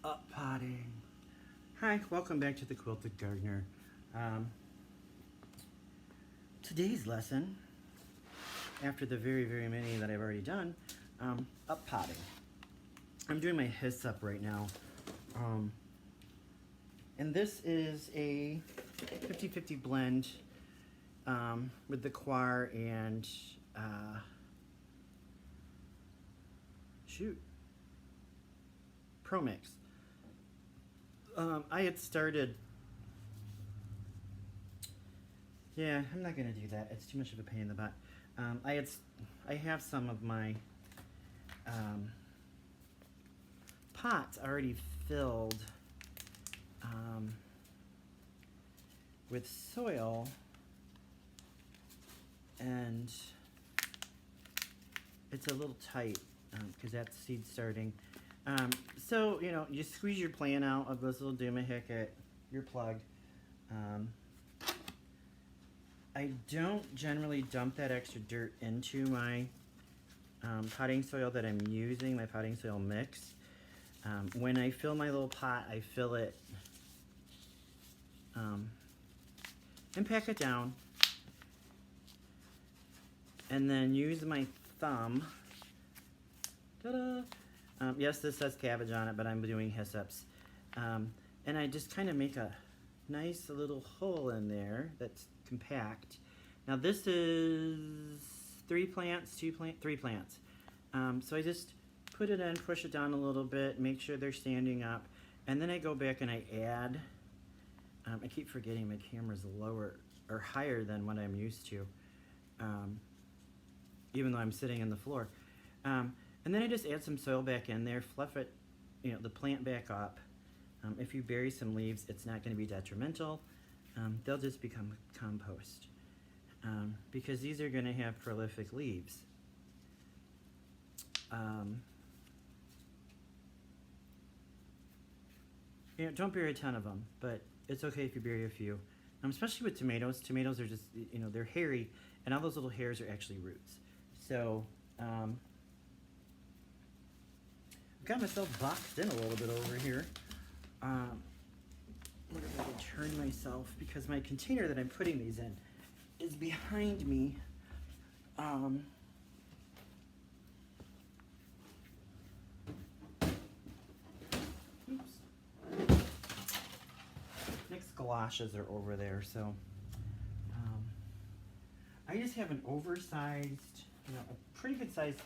Up potting. Hi, welcome back to the Quilted Gardener. Today's lesson, after the very many that I've already done, up potting. I'm doing my hyssop right now. And this is a 50-50 blend with the coir and Pro Mix. I had started. Yeah, I'm not gonna do that. It's too much of a pain in the butt. I have some of my pots already filled with soil, and it's a little tight because that's seed starting. So, you know, you squeeze your plant out of this little Doomahicket, your plug. I don't generally dump that extra dirt into my potting soil that I'm using, my potting soil mix. When I fill my little pot, I fill it and pack it down, and then use my thumb. Ta-da! Yes, this says cabbage on it, but I'm doing hyssops. And I just kind of make a nice little hole in there that's compact. Now this is 3 plants, 3 plants. So I just put it in, push it down a little bit, make sure they're standing up, and then I go back and I add. I keep forgetting my camera's lower or higher than what I'm used to, even though I'm sitting on the floor. And then I just add some soil back in there, fluff it, you know, the plant back up. If you bury some leaves, it's not going to be detrimental. They'll just become compost because these are going to have prolific leaves. You know, don't bury a ton of them, but it's okay if you bury a few. Especially with tomatoes. Tomatoes are just, you know, they're hairy, and all those little hairs are actually roots. So, got myself boxed in a little bit over here. I'm going to turn myself because my container that I'm putting these in is behind me. Oops. Next galoshes are over there, so I just have an oversized, you know, a pretty good sized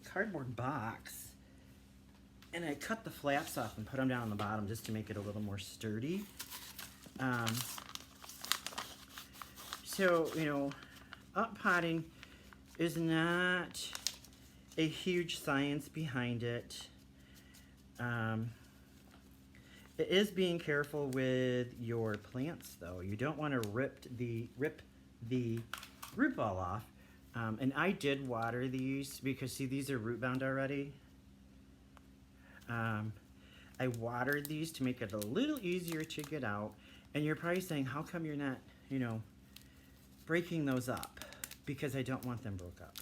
cardboard box, and I cut the flaps off and put them down on the bottom just to make it a little more sturdy. So, you know, up potting is not a huge science behind it. It is being careful with your plants, though. You don't want to rip the root ball off. And I did water these because, see, these are root bound already. I watered these to make it a little easier to get out. And you're probably saying, how come you're not, you know, breaking those up? Because I don't want them broke up.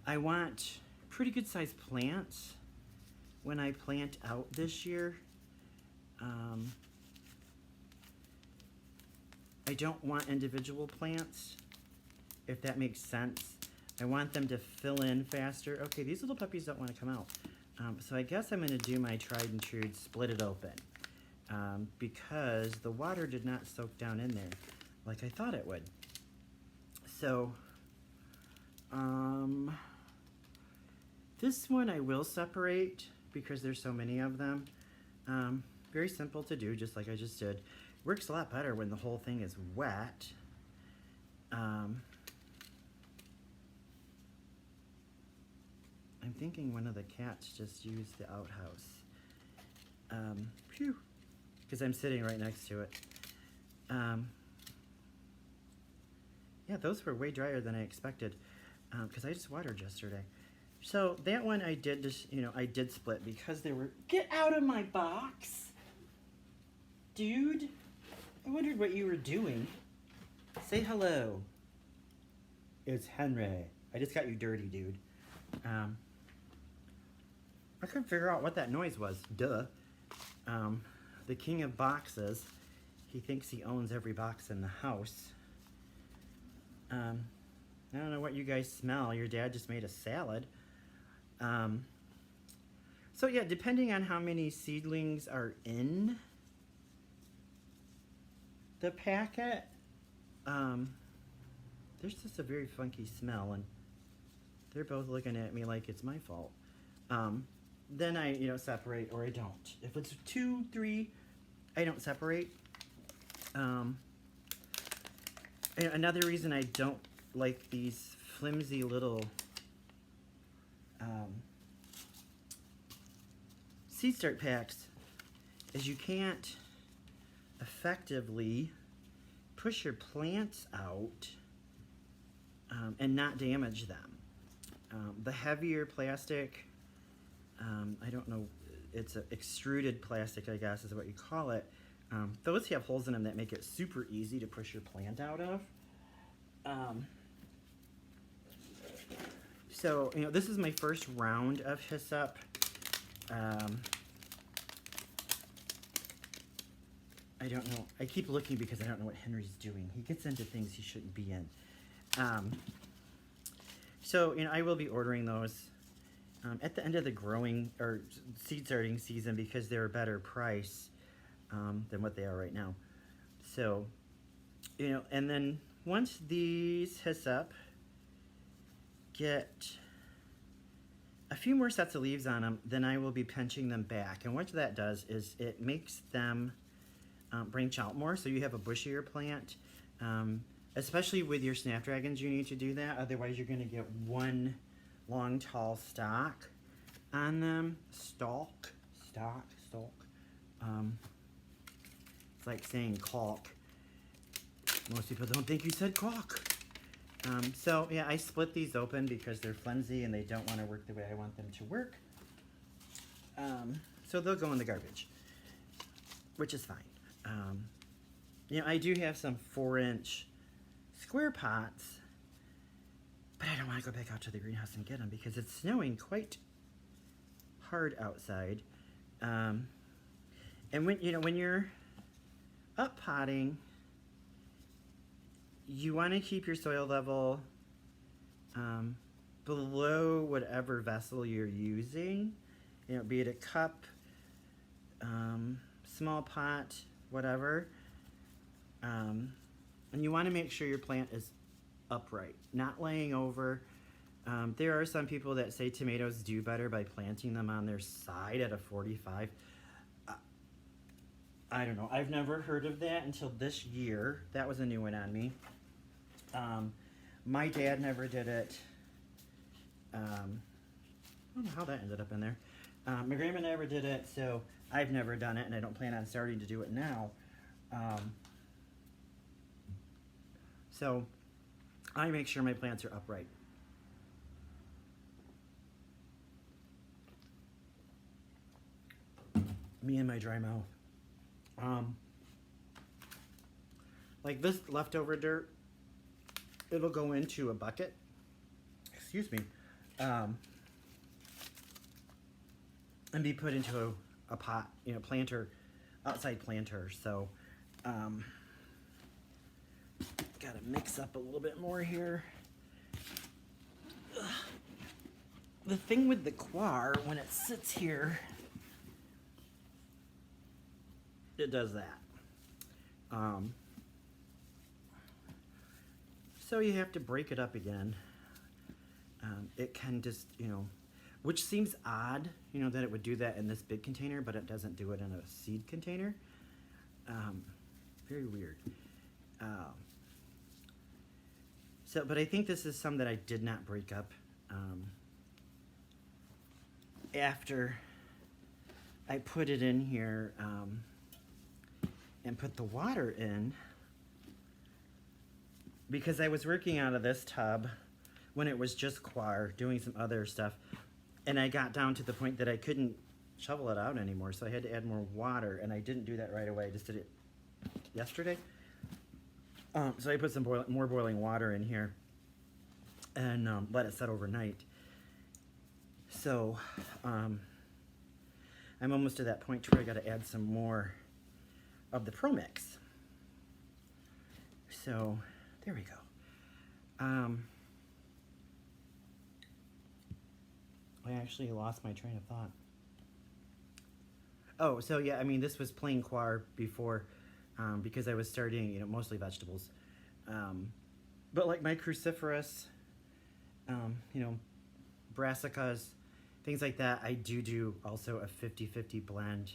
I want pretty good sized plants when I plant out this year. I don't want individual plants, if that makes sense. I want them to fill in faster. Okay, these little puppies don't want to come out. So I guess I'm going to do my tried and true, split it open, because the water did not soak down in there like I thought it would. So, this one I will separate because there's so many of them. Very simple to do, just like I just did. Works a lot better when the whole thing is wet. I'm thinking one of the cats just used the outhouse. Phew, because I'm sitting right next to it. Yeah, those were way drier than I expected because I just watered yesterday. So that one I did just, you know, I did split because they were, get out of my box, dude. I wondered what you were doing. Say hello. It's Henry. I just got you dirty, dude. I couldn't figure out what that noise was. Duh. The king of boxes. He thinks he owns every box in the house. I don't know what you guys smell. Your dad just made a salad. So yeah, depending on how many seedlings are in the packet, there's just a very funky smell, and they're both looking at me like it's my fault. Then I, separate, or I don't. If it's 2, 3, I don't separate. Another reason I don't like these flimsy little seed start packs is you can't effectively push your plants out and not damage them. The heavier plastic, I don't know, it's an extruded plastic, I guess is what you call it. Those have holes in them that make it super easy to push your plant out of. So, this is my first round of hyssop. I don't know. I keep looking because I don't know what Henry's doing. He gets into things he shouldn't be in. So, I will be ordering those at the end of the growing or seed starting season because they're a better price than what they are right now. So, and then once these hyssop get a few more sets of leaves on them, then I will be pinching them back. And what that does is it makes them branch out more, so you have a bushier plant. Especially with your snapdragons, you need to do that. Otherwise, you're going to get one long, tall stalk on them. Stalk. It's like saying caulk. Most people don't think you said caulk. So, yeah, I split these open because they're flimsy and they don't want to work the way I want them to work. So they'll go in the garbage, which is fine. I do have some 4-inch square pots, but I don't want to go back out to the greenhouse and get them because it's snowing quite hard outside. And when you're up potting, you want to keep your soil level below whatever vessel you're using, be it a cup, small pot, whatever. And you want to make sure your plant is upright, not laying over. There are some people that say tomatoes do better by planting them on their side at a 45. I don't know. I've never heard of that until this year. That was a new one on me. My dad never did it. I don't know how that ended up in there. My grandma never did it, so I've never done it, and I don't plan on starting to do it now. So I make sure my plants are upright. Me and my dry mouth. Like this leftover dirt, it'll go into a bucket. Excuse me. And be put into a pot, planter, outside planter. So, gotta mix up a little bit more here. Ugh. The thing with the coir, when it sits here, it does that. So you have to break it up again. It can just, which seems odd, that it would do that in this big container, but it doesn't do it in a seed container. Very weird. But I think this is some that I did not break up after I put it in here and put the water in, because I was working out of this tub when it was just coir, doing some other stuff, and I got down to the point that I couldn't shovel it out anymore, so I had to add more water, and I didn't do that right away. I just did it yesterday. So I put some more boiling water in here and let it set overnight. So, I'm almost to that point where I got to add some more of the Pro Mix. So, there we go. I actually lost my train of thought. Oh, so yeah, I mean, this was plain coir before, because I was starting, you know, mostly vegetables. But like my cruciferous, you know, brassicas, things like that, I do also a 50-50 blend.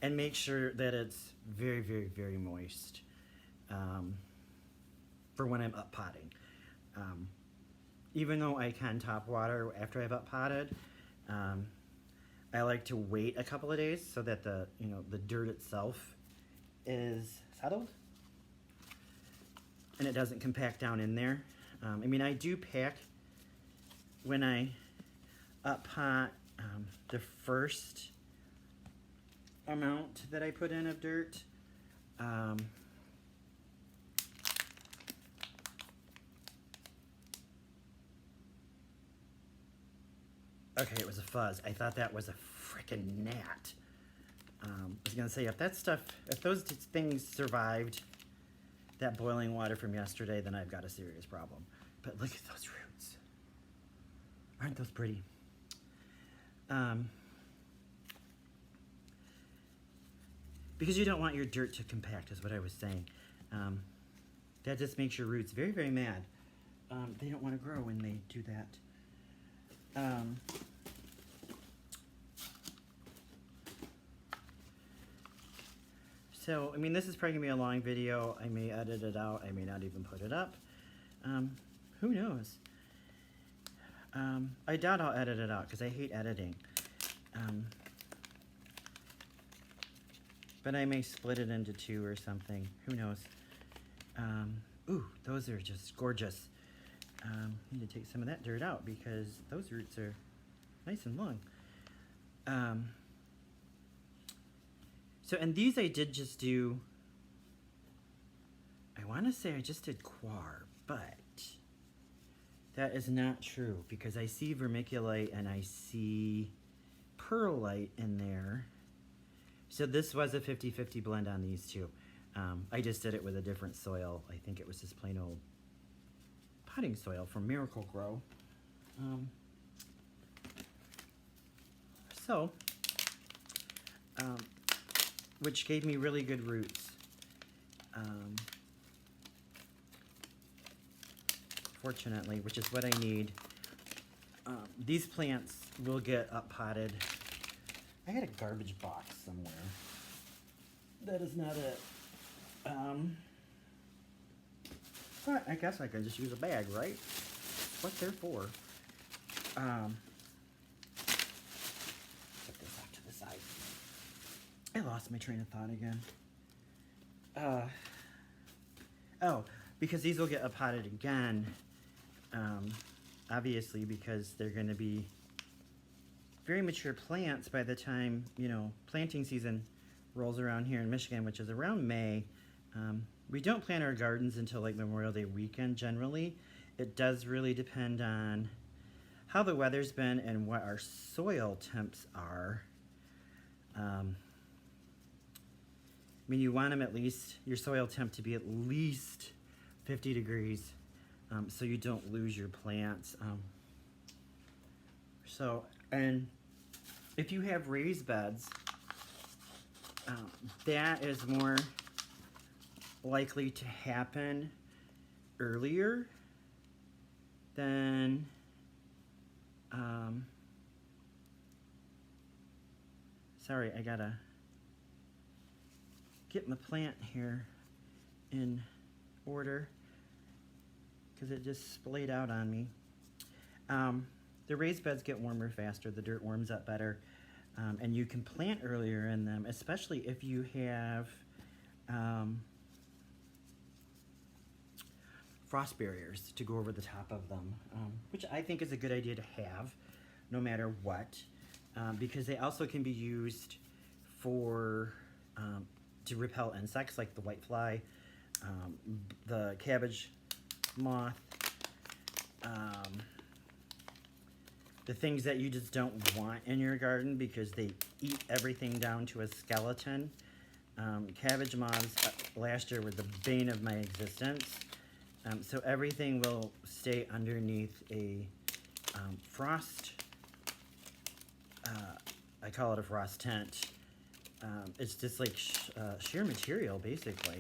And make sure that it's very, very, very moist for when I'm up potting. Even though I can top water after I've up potted, I like to wait a couple of days so that the dirt itself is settled and it doesn't compact down in there. I mean, I do pack when I up pot the first amount that I put in of dirt. Okay, it was a fuzz. I thought that was a frickin' gnat. I was gonna say, if those things survived that boiling water from yesterday, then I've got a serious problem. But look at those roots. Aren't those pretty? Because you don't want your dirt to compact, is what I was saying. That just makes your roots very, very mad. They don't want to grow when they do that. So, I mean, this is probably going to be a long video. I may edit it out. I may not even put it up. Who knows? I doubt I'll edit it out because I hate editing. But I may split it into 2 or something. Who knows? Ooh, those are just gorgeous. Need to take some of that dirt out because those roots are nice and long. So, and these I did just do, I want to say I just did coir, but that is not true because I see vermiculite and I see perlite in there. So this was a 50-50 blend on these two. I just did it with a different soil. I think it was just plain old potting soil from Miracle Grow. Which gave me really good roots. Fortunately, which is what I need. These plants will get up potted. I had a garbage box somewhere. That is not it. But I guess I can just use a bag, right? What they're for. Put this off to the side. I lost my train of thought again. Oh, because these will get up potted again. Obviously, because they're going to be very mature plants by the time, you know, planting season rolls around here in Michigan, which is around May. We don't plant our gardens until like Memorial Day weekend generally. It does really depend on how the weather's been and what our soil temps are. I mean, you want them at least, your soil temp to be at least 50 degrees so you don't lose your plants. And if you have raised beds, that is more likely to happen earlier than sorry, I gotta get my plant here in order because it just splayed out on me. The raised beds get warmer faster, the dirt warms up better, and you can plant earlier in them, especially if you have frost barriers to go over the top of them, which I think is a good idea to have no matter what, because they also can be used for to repel insects like the whitefly, the cabbage moth, the things that you just don't want in your garden because they eat everything down to a skeleton. Cabbage moths last year were the bane of my existence. So everything will stay underneath a frost, I call it a frost tent. It's just like sheer material, basically.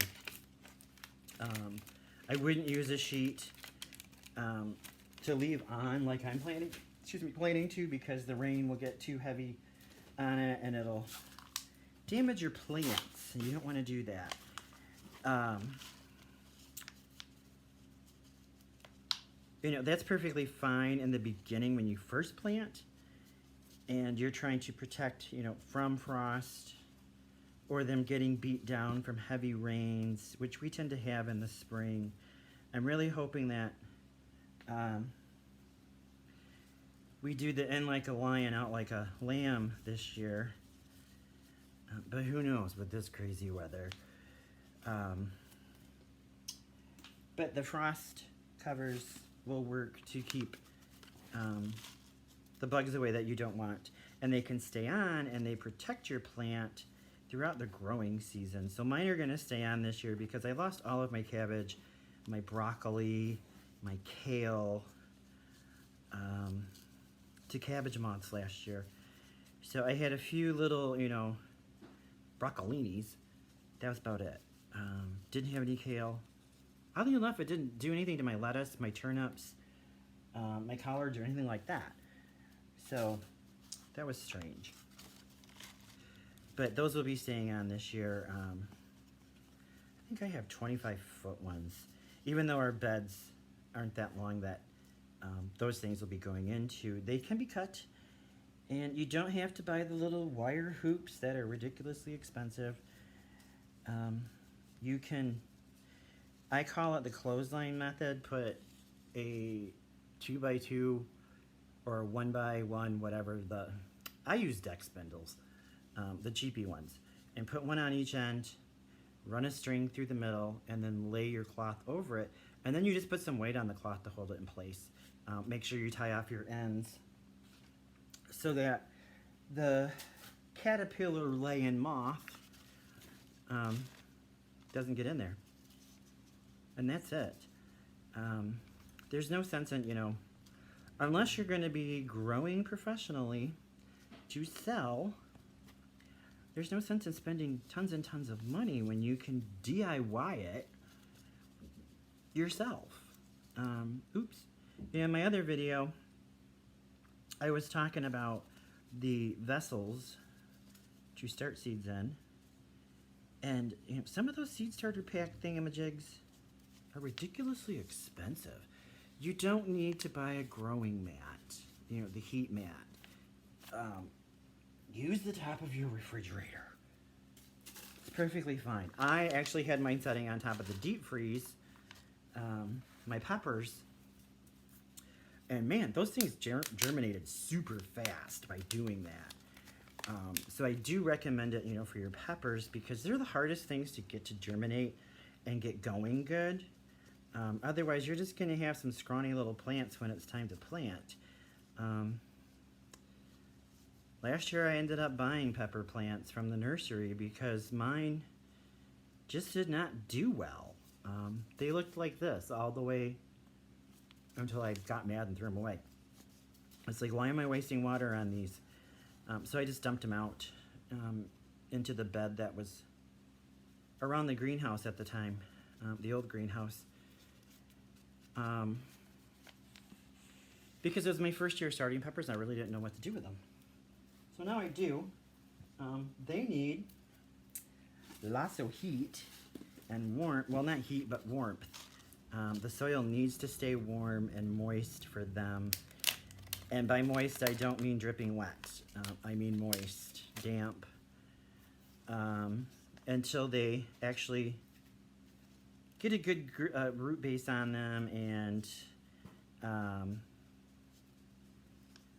I wouldn't use a sheet to leave on like I'm planning to, because the rain will get too heavy on it and it'll damage your plants. You don't want to do that. You know, that's perfectly fine in the beginning when you first plant and you're trying to protect, you know, from frost or them getting beat down from heavy rains, which we tend to have in the spring. I'm really hoping that we do the in like a lion, out like a lamb this year. But who knows with this crazy weather. But the frost covers will work to keep the bugs away that you don't want. And they can stay on and they protect your plant throughout the growing season. So mine are gonna stay on this year because I lost all of my cabbage, my broccoli, my kale, to cabbage moths last year. So I had a few little, you know, broccolinis. That was about it. Didn't have any kale. Oddly enough, it didn't do anything to my lettuce, my turnips, my collards, or anything like that. So that was strange. But those will be staying on this year. I think I have 25-foot ones. Even though our beds aren't that long, that those things will be going into. They can be cut, and you don't have to buy the little wire hoops that are ridiculously expensive. You can, I call it the clothesline method, put a 2x2 or 1x1, whatever I use deck spindles, the cheapy ones, and put one on each end, run a string through the middle, and then lay your cloth over it, and then you just put some weight on the cloth to hold it in place. Make sure you tie off your ends so that the caterpillar laying moth doesn't get in there. And that's it. There's no sense in, you know, unless you're going to be growing professionally to sell, there's no sense in spending tons and tons of money when you can DIY it yourself. Oops. In my other video, I was talking about the vessels to start seeds in. And you know, some of those seed starter pack thingamajigs are ridiculously expensive. You don't need to buy a growing mat, you know, the heat mat. Use the top of your refrigerator. It's perfectly fine. I actually had mine setting on top of the deep freeze, my peppers. And man, those things germinated super fast by doing that. So I do recommend it, you know, for your peppers, because they're the hardest things to get to germinate and get going good. Otherwise, you're just going to have some scrawny little plants when it's time to plant. Last year, I ended up buying pepper plants from the nursery because mine just did not do well. They looked like this all the way until I got mad and threw them away. It's like, why am I wasting water on these? So I just dumped them out into the bed that was around the greenhouse at the time, the old greenhouse. Because it was my first year starting peppers and I really didn't know what to do with them. So now I do. They need lots of heat and warmth. Well, not heat, but warmth. The soil needs to stay warm and moist for them. And by moist, I don't mean dripping wet. I mean moist, damp, until they actually get a good root base on them and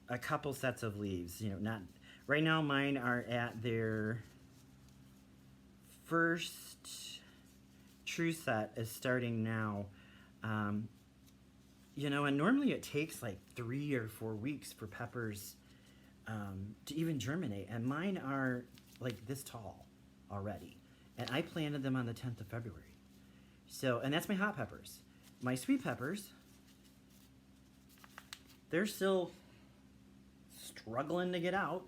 a couple sets of leaves. You know, not right now. Mine are at their first true set is starting now. You know, and normally it takes like 3 or 4 weeks for peppers to even germinate, and mine are like this tall already, and I planted them on the 10th of February. So, and that's my hot peppers. My sweet peppers, they're still struggling to get out.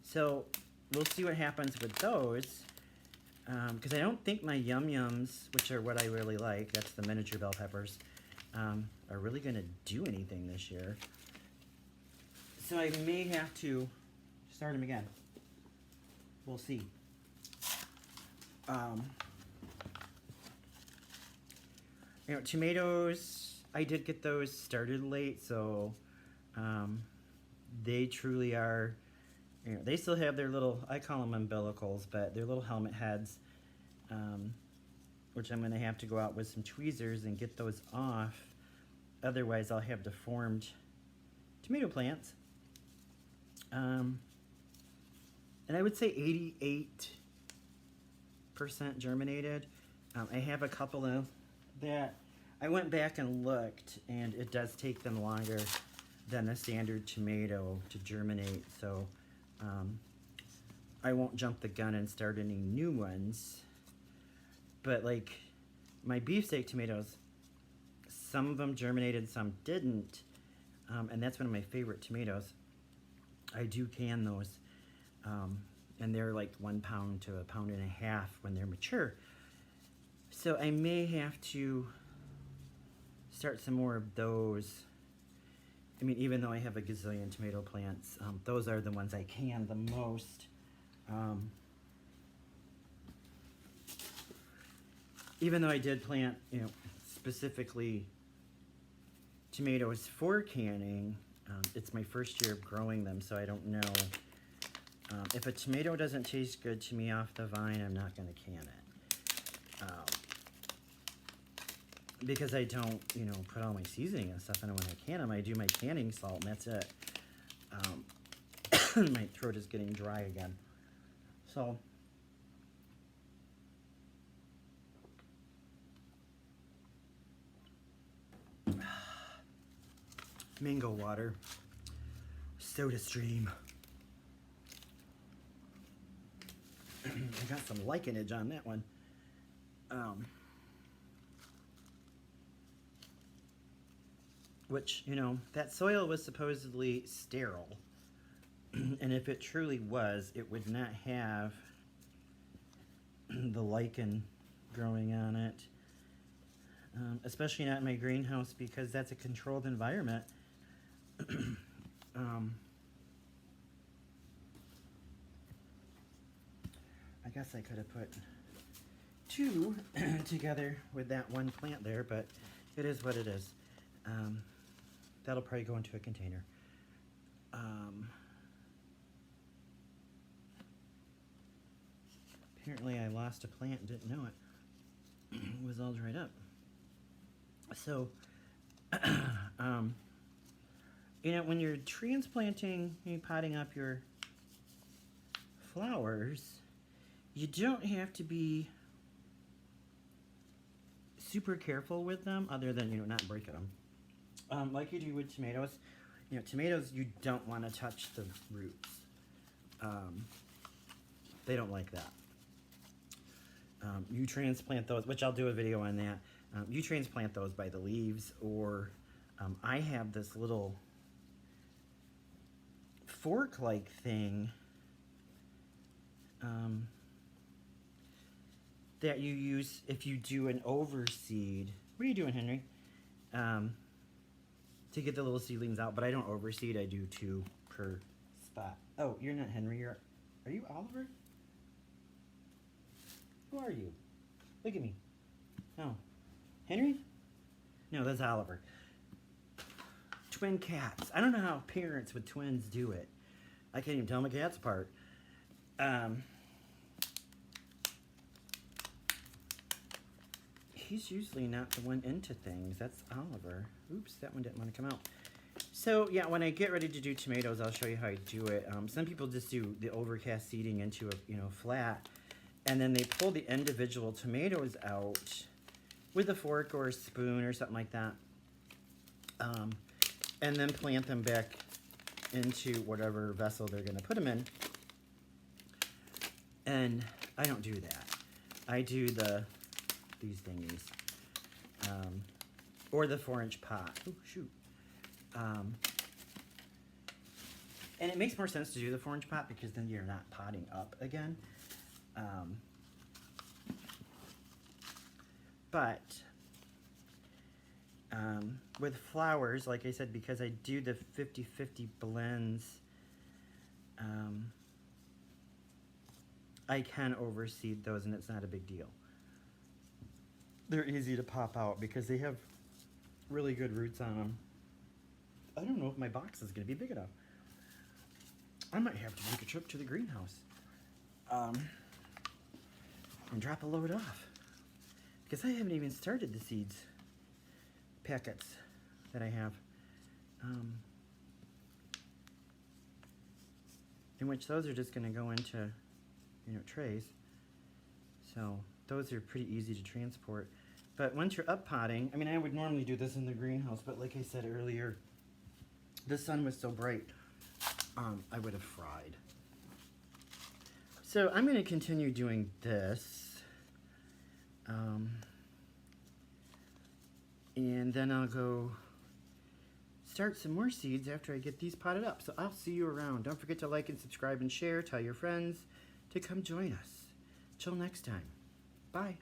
So we'll see what happens with those, because I don't think my Yum Yums, which are what I really like, that's the miniature bell peppers, are really going to do anything this year. So I may have to start them again. We'll see. You know, tomatoes, I did get those started late, so they truly are, you know, they still have their little, I call them umbilicals, but they're little helmet heads, which I'm going to have to go out with some tweezers and get those off. Otherwise, I'll have deformed tomato plants. And I would say 88% germinated. I have a couple of that I went back and looked, and it does take them longer than a standard tomato to germinate, so I won't jump the gun and start any new ones. But like my beefsteak tomatoes, some of them germinated, some didn't, and that's one of my favorite tomatoes. I do can those, and they're like 1 pound to 1.5 pounds when they're mature. So I may have to start some more of those. I mean, even though I have a gazillion tomato plants, those are the ones I can the most. Even though I did plant, you know, specifically tomatoes for canning, it's my first year of growing them, so I don't know. If a tomato doesn't taste good to me off the vine, I'm not going to can it. Because I don't, you know, put all my seasoning and stuff in it when I can them. I do my canning salt, and that's it. My throat is getting dry again. So, mango water, soda stream. I got some likenage on that one. Which, you know, that soil was supposedly sterile. And if it truly was, it would not have the lichen growing on it. Especially not in my greenhouse, because that's a controlled environment. I guess I could have put 2 together with that one plant there, but it is what it is. That'll probably go into a container. Apparently I lost a plant and didn't know it. It was all dried up. So, you know, when you're transplanting, you're potting up your flowers, you don't have to be super careful with them, other than, you know, not breaking them. Like you do with tomatoes. You know, tomatoes, you don't want to touch the roots. They don't like that. You transplant those, which I'll do a video on that. You transplant those by the leaves, or I have this little fork-like thing that you use if you do an overseed. What are you doing, Henry? To get the little seedlings out, but I don't overseed. I do 2 per spot. Oh, you're not Henry. Are you Oliver? Who are you? Look at me. Oh, Henry? No, that's Oliver. Twin cats. I don't know how parents with twins do it. I can't even tell my cats apart. He's usually not the one into things. That's Oliver. Oops, that one didn't want to come out. So, yeah, when I get ready to do tomatoes, I'll show you how I do it. Some people just do the overcast seeding into a, you know, flat, and then they pull the individual tomatoes out with a fork or a spoon or something like that. And then plant them back into whatever vessel they're going to put them in. And I don't do that. I do these thingies. Or the 4-inch pot. Oh, shoot. And it makes more sense to do the 4-inch pot because then you're not potting up again. But with flowers, like I said, because I do the 50-50 blends, I can overseed those and it's not a big deal. They're easy to pop out because they have really good roots on them. I don't know if my box is going to be big enough. I might have to make a trip to the greenhouse and drop a load off because I haven't even started the seeds packets that I have, in which those are just going to go into, you know, trays. So those are pretty easy to transport. But once you're up potting, I mean, I would normally do this in the greenhouse, but like I said earlier, the sun was so bright, I would have fried. So I'm going to continue doing this. And then I'll go start some more seeds after I get these potted up. So I'll see you around. Don't forget to like and subscribe and share. Tell your friends to come join us. Till next time. Bye.